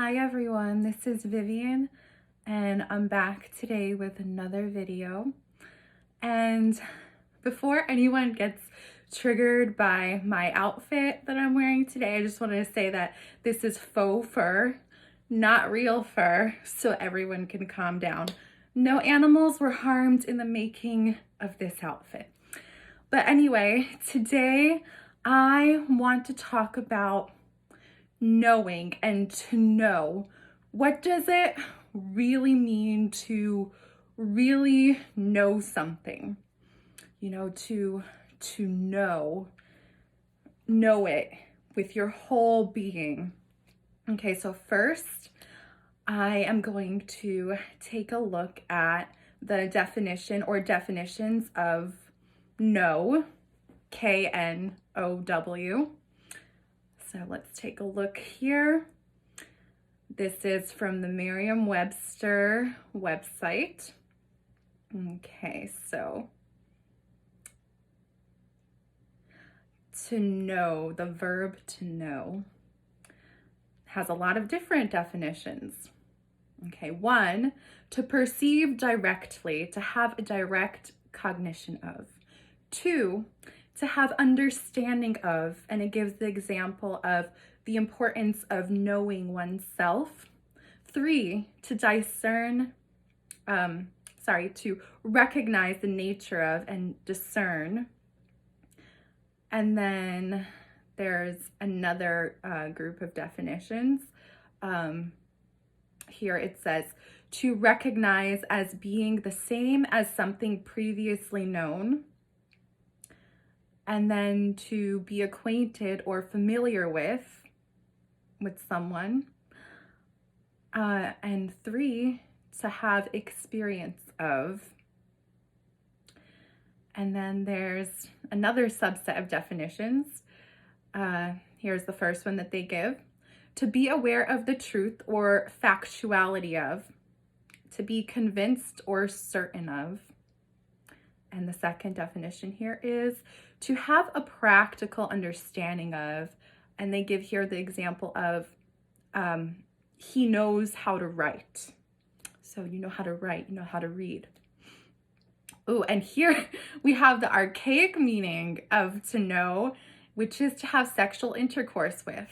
Hi everyone, this is Vivian and I'm back today with another video. And before anyone gets triggered by my outfit that I'm wearing today, I just wanted to say that this is faux fur, not real fur, so everyone can calm down. No animals were harmed in the making of this outfit. But anyway, today I want to talk about knowing and to know. What does it really mean to really know something? You know, to know it with your whole being. Okay, so first I am going to take a look at the definition or definitions of know, K-N-O-W. So let's take a look here. This is from the Merriam-Webster website. Okay, so to know, the verb to know, has a lot of different definitions. Okay, one, to perceive directly, to have a direct cognition of. Two, to have understanding of, and it gives the example of the importance of knowing oneself. Three, to discern, to recognize the nature of and discern. And then there's another group of definitions. Here it says, to recognize as being the same as something previously known. And then to be acquainted or familiar with someone. And three, to have experience of. And then there's another subset of definitions. Here's the first one that they give. To be aware of the truth or factuality of. To be convinced or certain of. And the second definition here is to have a practical understanding of, and they give here the example of, he knows how to write. So you know how to write, you know how to read. Oh, and here we have the archaic meaning of to know, which is to have sexual intercourse with.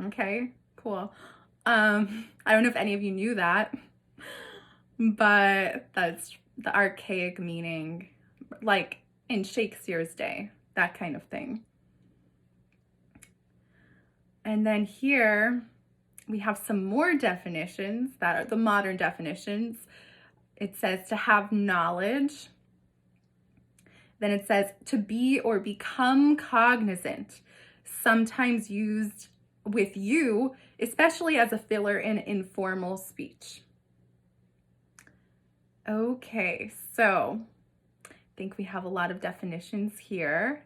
Okay, cool. I don't know if any of you knew that, but that's the archaic meaning, like in Shakespeare's day, that kind of thing. And then here we have some more definitions that are the modern definitions. It says to have knowledge. Then it says to be or become cognizant, sometimes used with you, especially as a filler in informal speech. Okay, so I think we have a lot of definitions here.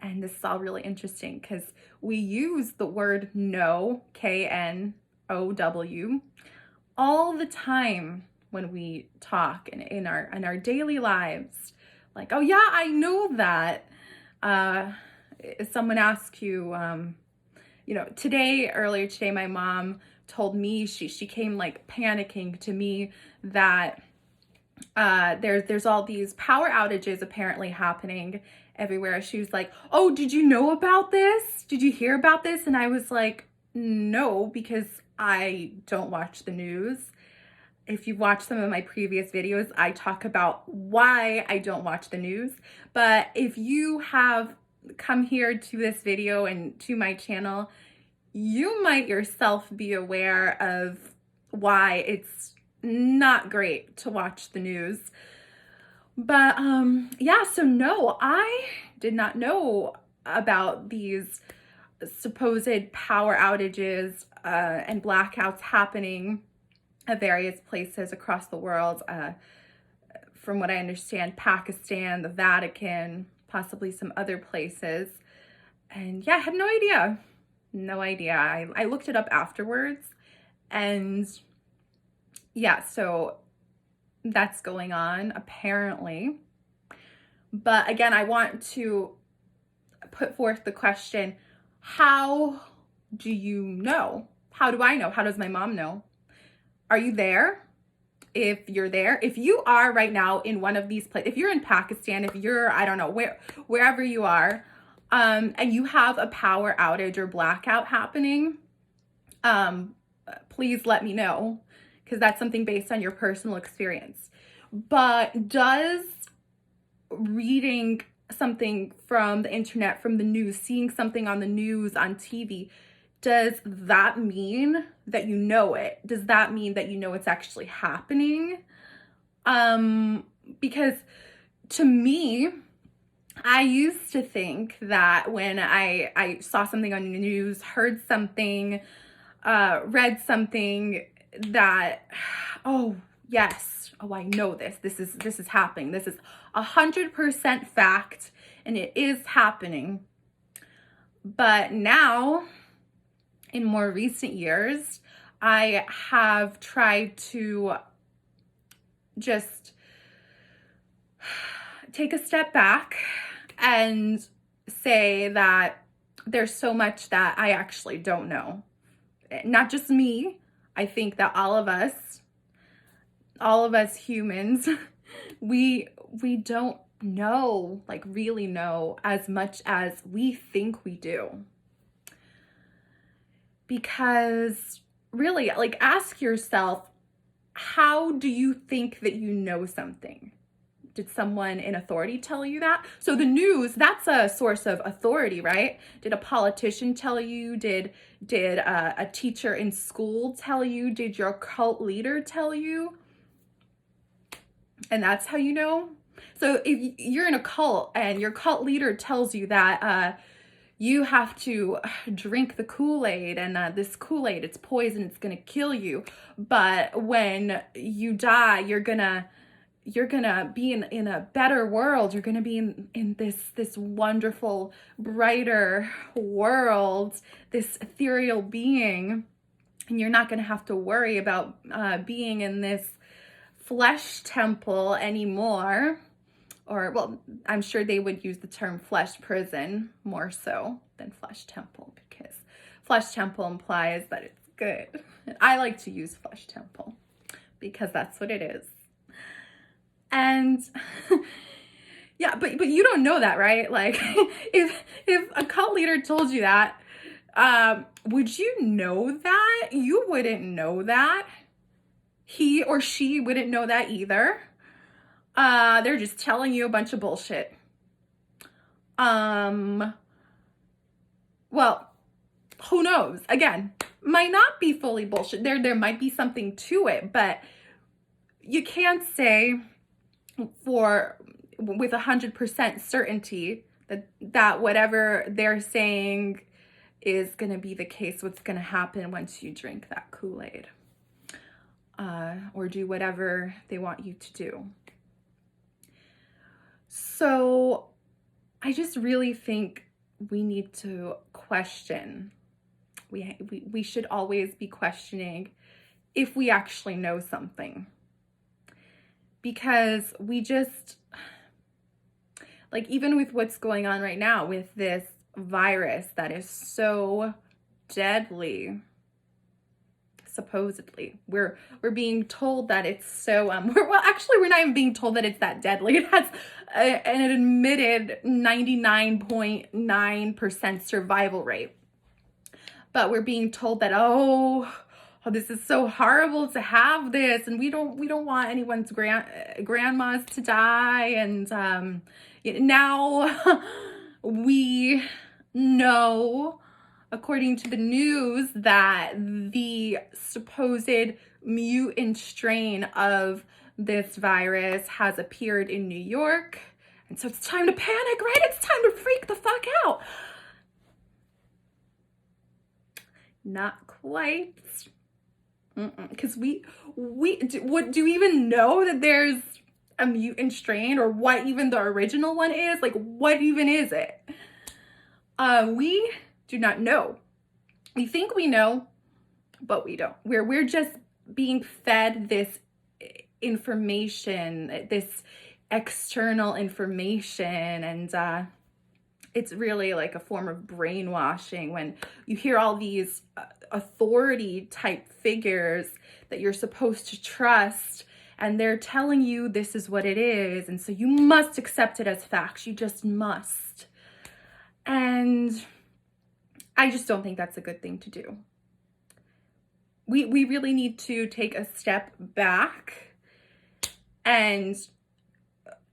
And this is all really interesting because we use the word know, K-N-O-W, all the time when we talk in our daily lives. Like, oh yeah, I know that. If someone asks you, earlier today, my mom told me she came like panicking to me that there's all these power outages apparently happening everywhere. She was like, oh, did you know about this? Did you hear about this? And I was like, no, because I don't watch the news. If you watch some of my previous videos, I talk about why I don't watch the news. But if you have come here to this video and to my channel, you might yourself be aware of why it's not great to watch the news. But so no, I did not know about these supposed power outages and blackouts happening at various places across the world. From what I understand, Pakistan, the Vatican, possibly some other places. And yeah, I had no idea. No idea. I looked it up afterwards, and yeah, so that's going on apparently. But again, I want to put forth the question, how do you know? How do I know? How does my mom know? Are you there? If you're there, if you are right now in one of these places, if you're in Pakistan, if you're, I don't know, wherever you are, and you have a power outage or blackout happening, please let me know, because that's something based on your personal experience. But does reading something from the internet, from the news, seeing something on the news, on TV, does that mean that you know it? Does that mean that you know it's actually happening? Because to me, I used to think that when I saw something on the news, heard something, read something, that, oh yes, oh, I know this. This is happening. This is 100% fact, and it is happening. But now, in more recent years, I have tried to just take a step back and say that there's so much that I actually don't know. Not just me. I think that all of us humans, we don't know, like really know as much as we think we do. Because really, like, ask yourself, how do you think that you know something? Did someone in authority tell you that? So the news, that's a source of authority, right? Did a politician tell you? Did a teacher in school tell you? Did your cult leader tell you? And that's how you know? So if you're in a cult and your cult leader tells you that you have to drink the Kool-Aid, and this Kool-Aid, it's poison, it's gonna kill you, but when you die, you're gonna be in a better world. You're gonna be in this wonderful, brighter world, this ethereal being, and you're not gonna have to worry about being in this flesh temple anymore. Or, well, I'm sure they would use the term flesh prison more so than flesh temple, because flesh temple implies that it's good. And I like to use flesh temple because that's what it is. And yeah, but you don't know that, right? Like, if a cult leader told you that, would you know that? You wouldn't know that. He or she wouldn't know that either. They're just telling you a bunch of bullshit. Well, who knows? Again, might not be fully bullshit. There might be something to it, but you can't say with 100% certainty that whatever they're saying is going to be the case, what's going to happen once you drink that Kool-Aid, or do whatever they want you to do. So I just really think we need to question. We should always be questioning if we actually know something. Because we just, like, even with what's going on right now with this virus that is so deadly, supposedly, we're being told that it's so, well, actually, we're not even being told that it's that deadly. It has an admitted 99.9% survival rate. But we're being told that, oh, this is so horrible to have this, and we don't want anyone's grandmas to die. And now we know, according to the news, that the supposed mutant strain of this virus has appeared in New York. And so it's time to panic, right? It's time to freak the fuck out. Not quite. Because do we even know that there's a mutant strain, or what even the original one is? Like, what even is it? We do not know. We think we know, but we don't. We're just being fed this information, this external information, and it's really like a form of brainwashing when you hear all these authority type figures that you're supposed to trust, and they're telling you this is what it is, and so you must accept it as facts. You just must. And I just don't think that's a good thing to do. We really need to take a step back and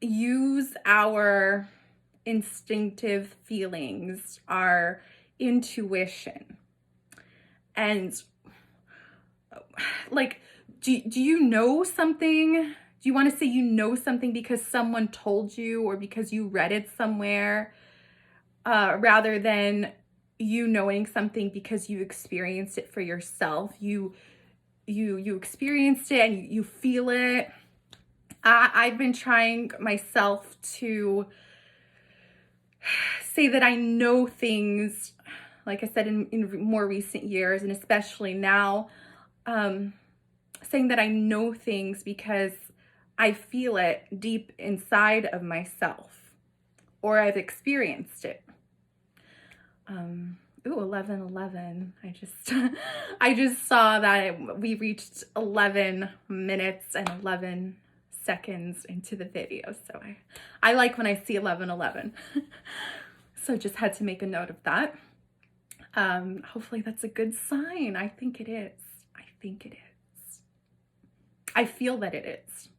use our instinctive feelings, our intuition. And like, do you know something? Do you want to say you know something because someone told you or because you read it somewhere, rather than you knowing something because you experienced it for yourself? You experienced it and you feel it. I've been trying myself to say that I know things, like I said, in more recent years, and especially now, saying that I know things because I feel it deep inside of myself, or I've experienced it. Ooh, 11:11. I just saw that we reached 11 minutes and 11 seconds into the video. So I like when I see 11:11. So just had to make a note of that. Hopefully that's a good sign. I think it is. I think it is. I feel that it is.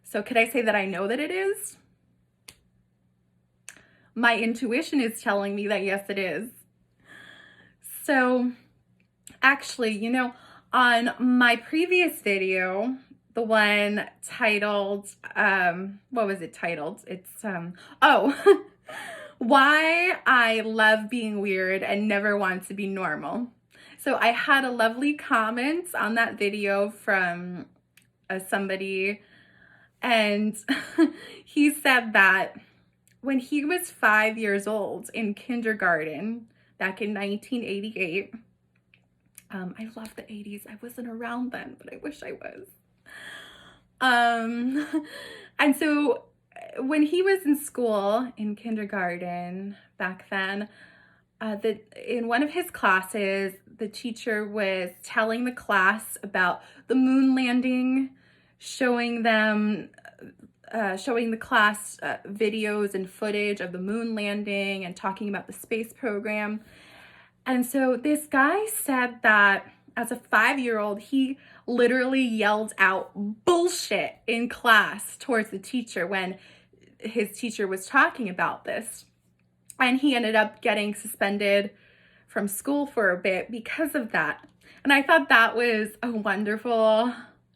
So could I say that I know that it is? My intuition is telling me that yes, it is. So actually, you know, on my previous video, the one titled, what was it titled? It's, oh, why I love being weird and never want to be normal. So I had a lovely comment on that video from somebody, and he said that when he was 5 years old in kindergarten back in 1988, I love the 80s. I wasn't around then, but I wish I was. And so when he was in school in kindergarten back then, in one of his classes, the teacher was telling the class about the moon landing, showing the class videos and footage of the moon landing and talking about the space program. And so this guy said that as a 5-year-old, he literally yelled out bullshit in class towards the teacher when his teacher was talking about this. And he ended up getting suspended from school for a bit because of that. And I thought that was a wonderful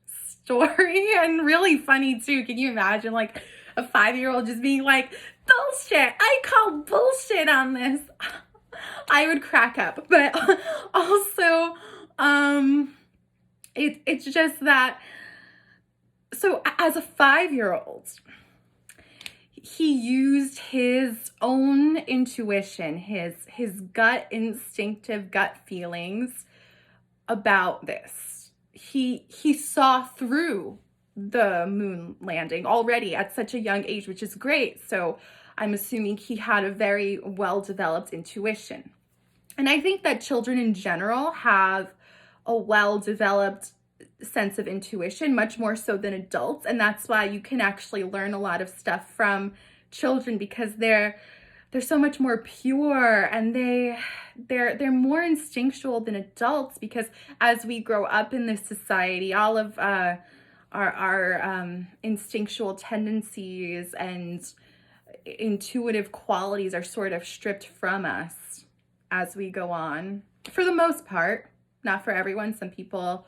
story and really funny too. Can you imagine like a 5-year-old just being like, bullshit, I call bullshit on this? I would crack up. But also, it's just that, so as a 5-year-old, he used his own intuition, his gut, instinctive gut feelings about this. He saw through the moon landing already at such a young age, which is great. So I'm assuming he had a very well-developed intuition. And I think that children in general have a well-developed sense of intuition, much more so than adults. And that's why you can actually learn a lot of stuff from children, because they're so much more pure and they're more instinctual than adults, because as we grow up in this society, all of our instinctual tendencies and intuitive qualities are sort of stripped from us as we go on. For the most part, not for everyone. Some people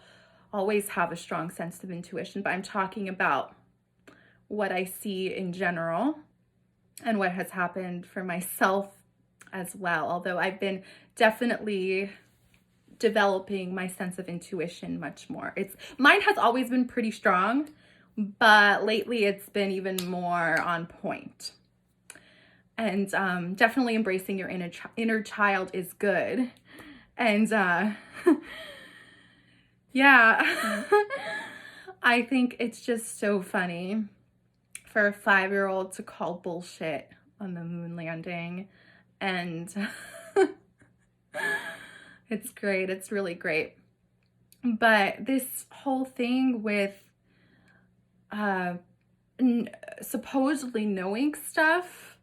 always have a strong sense of intuition, but I'm talking about what I see in general and what has happened for myself as well. Although I've been definitely developing my sense of intuition much more. Mine has always been pretty strong, but lately it's been even more on point. And definitely embracing your inner child is good. And yeah, I think it's just so funny for a 5-year-old to call bullshit moon landing. And it's great. It's really great. But this whole thing with supposedly knowing stuff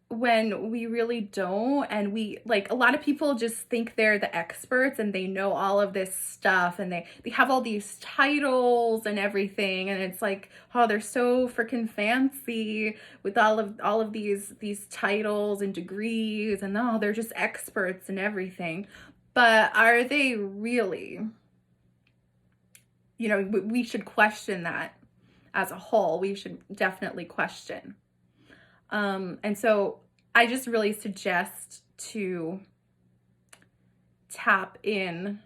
when we really don't, and we, like, a lot of people just think they're the experts and they know all of this stuff, and they have all these titles and everything, and it's like, oh, they're so freaking fancy with all of these titles and degrees, and oh, they're just experts and everything. But are they really? You know, we should question that. As a whole, we should definitely question. And so I just really suggest to tap into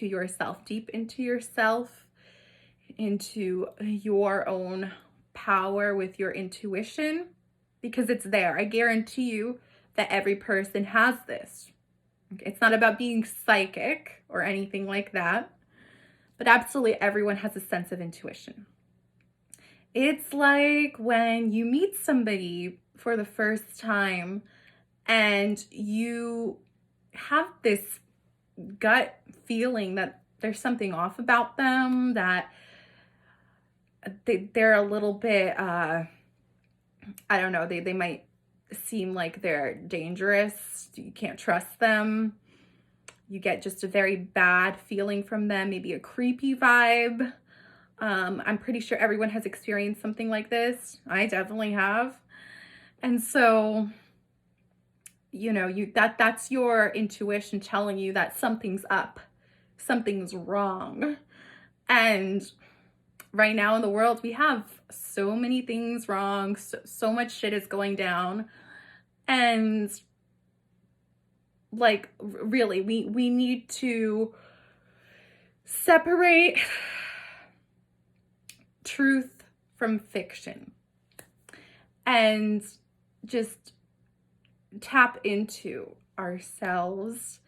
yourself, deep into yourself, into your own power with your intuition, because it's there. I guarantee you that every person has this. It's not about being psychic or anything like that, but absolutely everyone has a sense of intuition. It's like when you meet somebody for the first time and you have this gut feeling that there's something off about them, that they're a little bit, I don't know, they might seem like they're dangerous. You can't trust them. You get just a very bad feeling from them, maybe a creepy vibe. I'm pretty sure everyone has experienced something like this. I definitely have. And so, you know, that's your intuition telling you that something's up, something's wrong. And right now in the world, we have so many things wrong, so much shit is going down. And like, really, we need to separate truth from fiction and just tap into ourselves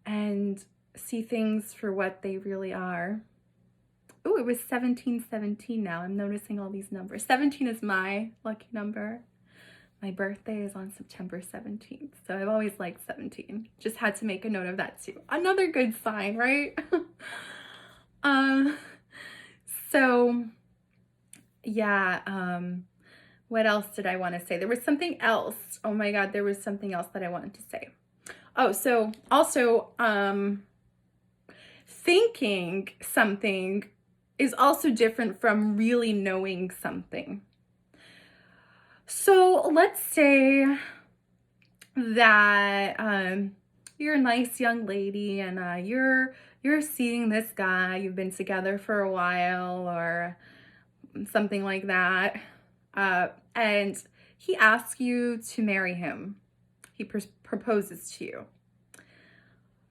and see things for what they really are. Oh, it was 1717 now. I'm noticing all these numbers. 17 is my lucky number. My birthday is on September 17th, so I've always liked 17. Just had to make a note of that too. Another good sign, right? So yeah, what else did I want to say? There was something else. Oh my God, there was something else that I wanted to say. Oh, so also, thinking something is also different from really knowing something. So let's say that you're a nice young lady and you're seeing this guy, you've been together for a while or something like that, and he asks you to marry him. He proposes to you.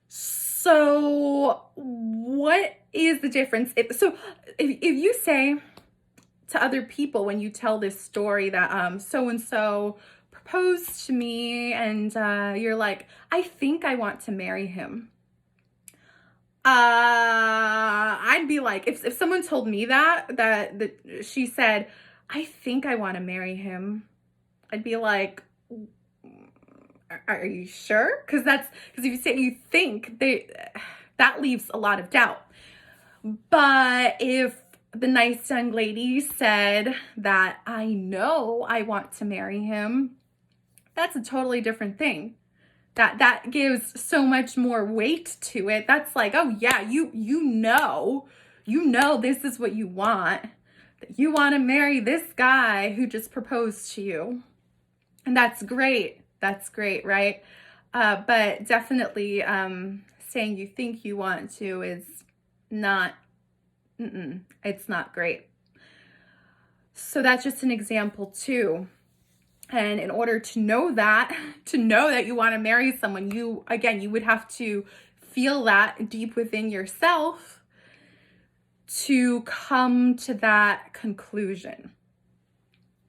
So what is the difference? If you say to other people when you tell this story that so-and-so proposed to me and you're like, I think I want to marry him. I'd be like, if someone told me that she said, I think I want to marry him, I'd be like, are you sure? Because if you say you think, that leaves a lot of doubt. But if the nice young lady said that I know I want to marry him, that's a totally different thing. That gives so much more weight to it. That's like, oh yeah, you know this is what you want. That you want to marry this guy who just proposed to you. And that's great. That's great, right? But definitely saying you think you want to is not, it's not great. So that's just an example too. And in order to know that you want to marry someone, you would have to feel that deep within yourself to come to that conclusion.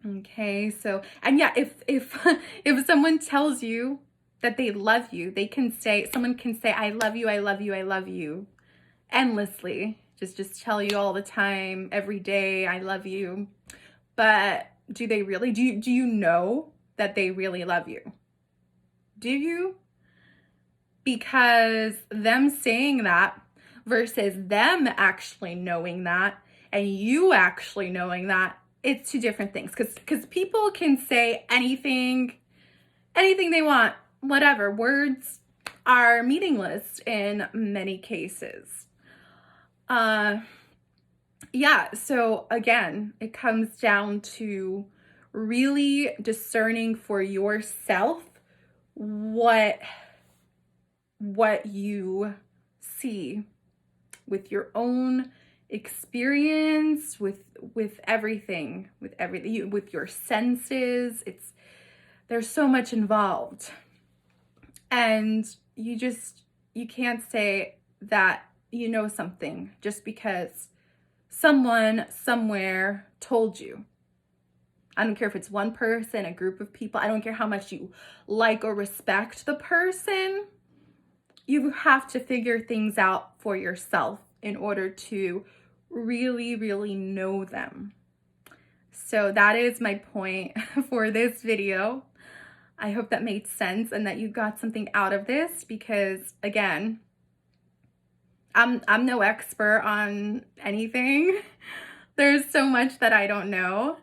Okay, so, and yeah, if someone tells you that they love you, someone can say, I love you, I love you, I love you, endlessly. Just tell you all the time, every day, I love you. But Do they really? Do you know that they really love you? Do you? Because them saying that versus them actually knowing that and you actually knowing that, it's two different things. Because people can say anything they want, whatever. Words are meaningless in many cases. Yeah, so again, it comes down to really discerning for yourself what you see with your own experience, with everything, with your senses. There's so much involved. And you can't say that you know something just because someone somewhere told you. I don't care if it's one person, a group of people. I don't care how much you like or respect the person. You have to figure things out for yourself in order to really, really know them. So that is my point for this video. I hope that made sense and that you got something out of this, because again, I'm no expert on anything. There's so much that I don't know,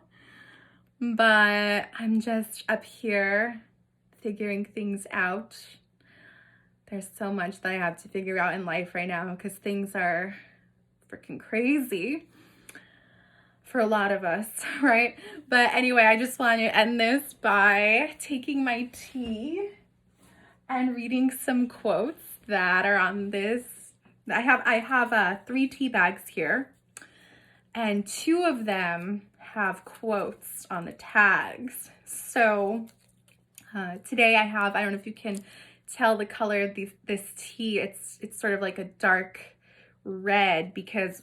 but I'm just up here figuring things out. There's so much that I have to figure out in life right now because things are freaking crazy for a lot of us, right? But anyway, I just want to end this by taking my tea and reading some quotes that are on this. I have 3 tea bags here, and 2 of them have quotes on the tags. So today I don't know if you can tell the color of this tea. It's sort of like a dark red because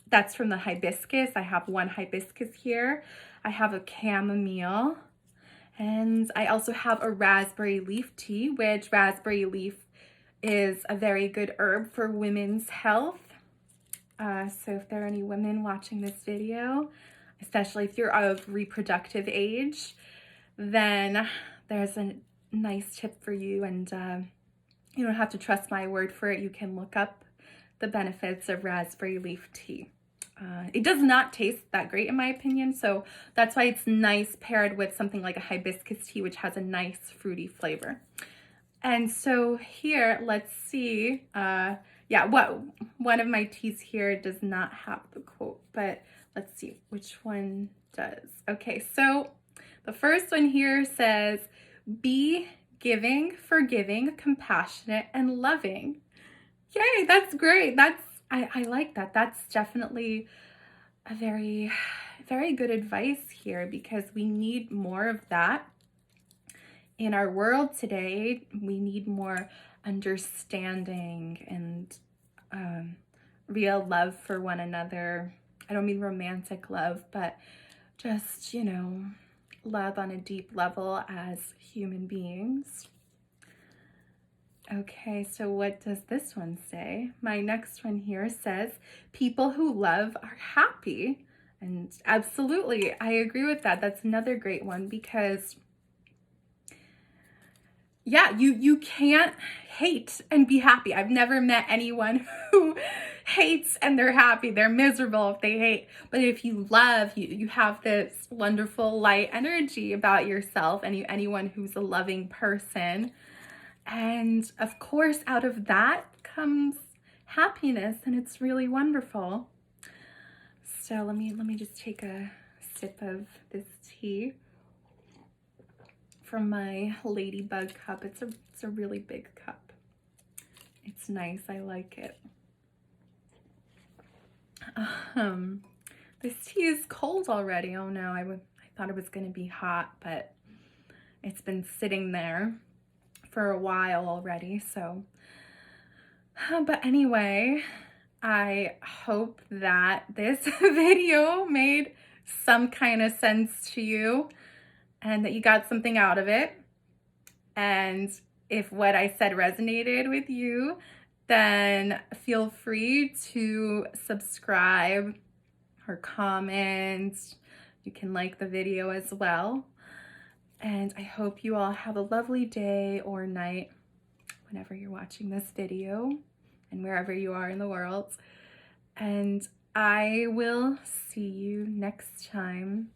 that's from the hibiscus. I have 1 hibiscus here. I have a chamomile, and I also have a raspberry leaf tea, which raspberry leaf is a very good herb for women's health. So if there are any women watching this video, especially if you're of reproductive age, then there's a nice tip for you, and you don't have to trust my word for it. You can look up the benefits of raspberry leaf tea. It does not taste that great in my opinion, so that's why it's nice paired with something like a hibiscus tea, which has a nice fruity flavor. And so here, let's see, one of my teas here does not have the quote, but let's see which one does. Okay, so the first one here says, be giving, forgiving, compassionate, and loving. Yay, that's great. I like that. That's definitely a very, very good advice here, because we need more of that in our world today. We need more understanding and real love for one another. I don't mean romantic love, but just, love on a deep level as human beings. Okay, so what does this one say? My next one here says, people who love are happy. And absolutely, I agree with that. That's another great one, because yeah, you can't hate and be happy. I've never met anyone who hates and they're happy. They're miserable if they hate. But if you love, you have this wonderful light energy about yourself, and anyone who's a loving person. And of course, out of that comes happiness, and it's really wonderful. So let me just take a sip of this tea from my ladybug cup. It's a really big cup. It's nice. I like it. This tea is cold already. Oh no, I thought it was going to be hot, but it's been sitting there for a while already. So, but anyway, I hope that this video made some kind of sense to you and that you got something out of it. And if what I said resonated with you, then feel free to subscribe or comment, you can like the video as well. And I hope you all have a lovely day or night whenever you're watching this video and wherever you are in the world. And I will see you next time.